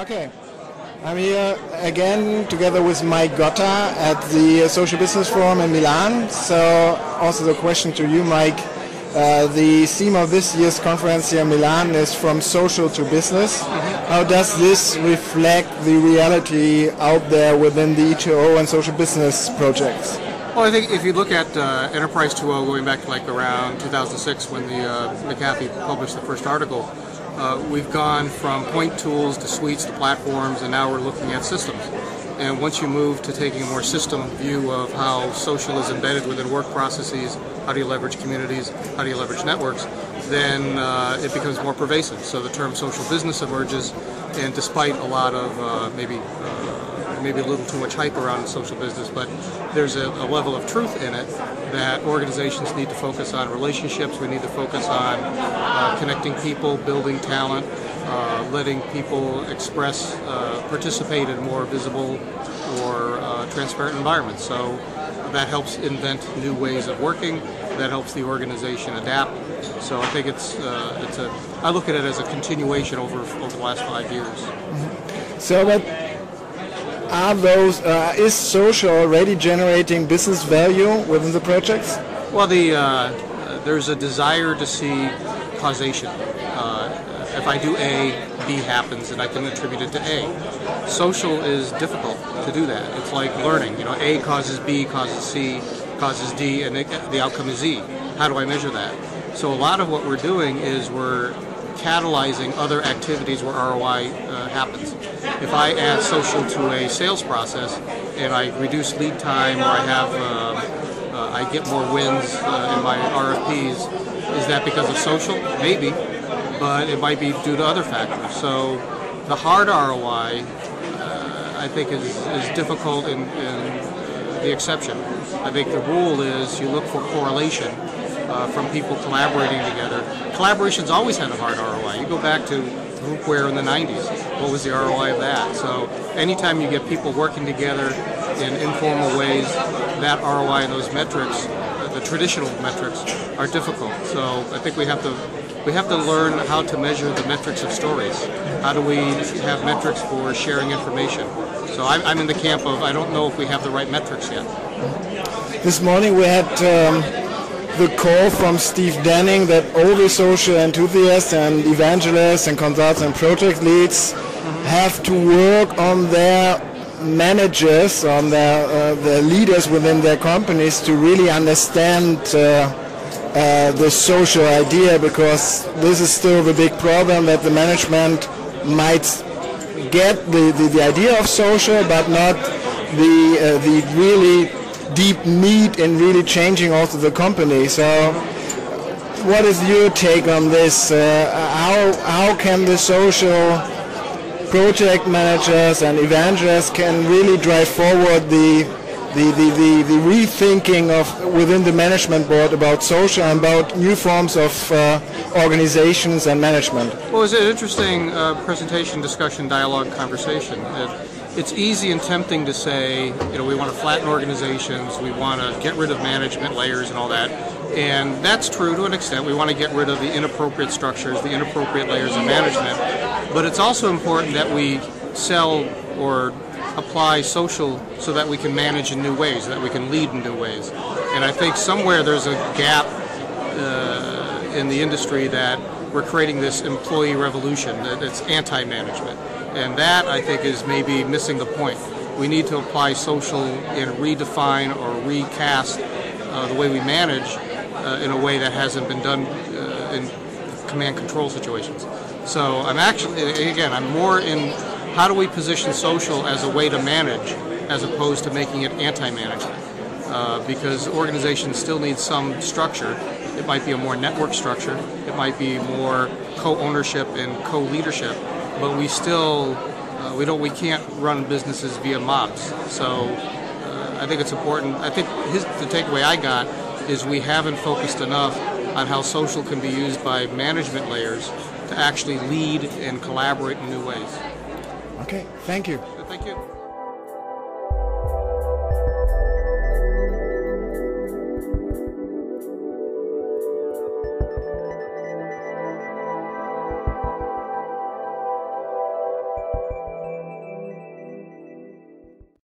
Okay, I'm here again together with Mike Gotta at the Social Business Forum in Milan. So also the question to you, Mike. The theme of this year's conference here in Milan is From Social to Business. How does this reflect the reality out there within the E2O and social business projects? Well, I think if you look at Enterprise 2.0 going back to like around 2006 when the McAfee published the first article, we've gone from point tools to suites to platforms, and now we're looking at systems. And once you move to taking a more system view of how social is embedded within work processes, how do you leverage communities, how do you leverage networks, then it becomes more pervasive. So the term social business emerges, and despite a lot of maybe a little too much hype around social business, but there's a level of truth in it that organizations need to focus on relationships. We need to focus on connecting people, building talent, letting people express, participate in more visible or transparent environments. So that helps invent new ways of working. That helps the organization adapt. So I think I look at it as a continuation over the last 5 years. Mm-hmm. So that is social already generating business value within the projects? Well, there's a desire to see causation. If I do A, B happens, and I can attribute it to A. Social is difficult to do that. It's like learning. You know, A causes B, causes C, causes D, and the outcome is Z. How do I measure that? So a lot of what we're doing is we're catalyzing other activities where ROI happens. If I add social to a sales process and I reduce lead time, or I get more wins in my RFPs, is that because of social? Maybe, but it might be due to other factors. So the hard ROI, I think, is difficult in the exception. I think the rule is you look for correlation from people collaborating together. Collaboration's always had a hard ROI. You go back to groupware in the 90s. What was the ROI of that? So anytime you get people working together in informal ways, that ROI and those metrics, the traditional metrics, are difficult. So I think we have to learn how to measure the metrics of stories. How do we have metrics for sharing information? So I'm in the camp of I don't know if we have the right metrics yet. This morning we had the call from Steve Denning that all the social enthusiasts and evangelists and consultants and project leads have to work on their managers, on their leaders within their companies to really understand the social idea, because this is still the big problem, that the management might get the idea of social but not the really deep need in really changing also the company. So what is your take on this? How can the social project managers and evangelists can really drive forward the rethinking of within the management board about social and about new forms of organizations and management? Well, it's an interesting presentation, discussion, dialogue, conversation. It's easy and tempting to say, you know, we want to flatten organizations, we want to get rid of management layers and all that. And that's true to an extent. We want to get rid of the inappropriate structures, the inappropriate layers of management. But it's also important that we sell or apply social so that we can manage in new ways, that we can lead in new ways. And I think somewhere there's a gap in the industry that we're creating this employee revolution that's anti-management. And that, I think, is maybe missing the point. We need to apply social and redefine or recast the way we manage in a way that hasn't been done in command control situations. So I'm more in how do we position social as a way to manage as opposed to making it anti-management. Because organizations still need some structure. It might be a more network structure. It might be more co-ownership and co-leadership. But we still, we can't run businesses via mobs. So I think it's important. I think the takeaway I got is we haven't focused enough on how social can be used by management layers to actually lead and collaborate in new ways. Okay, thank you. Thank you.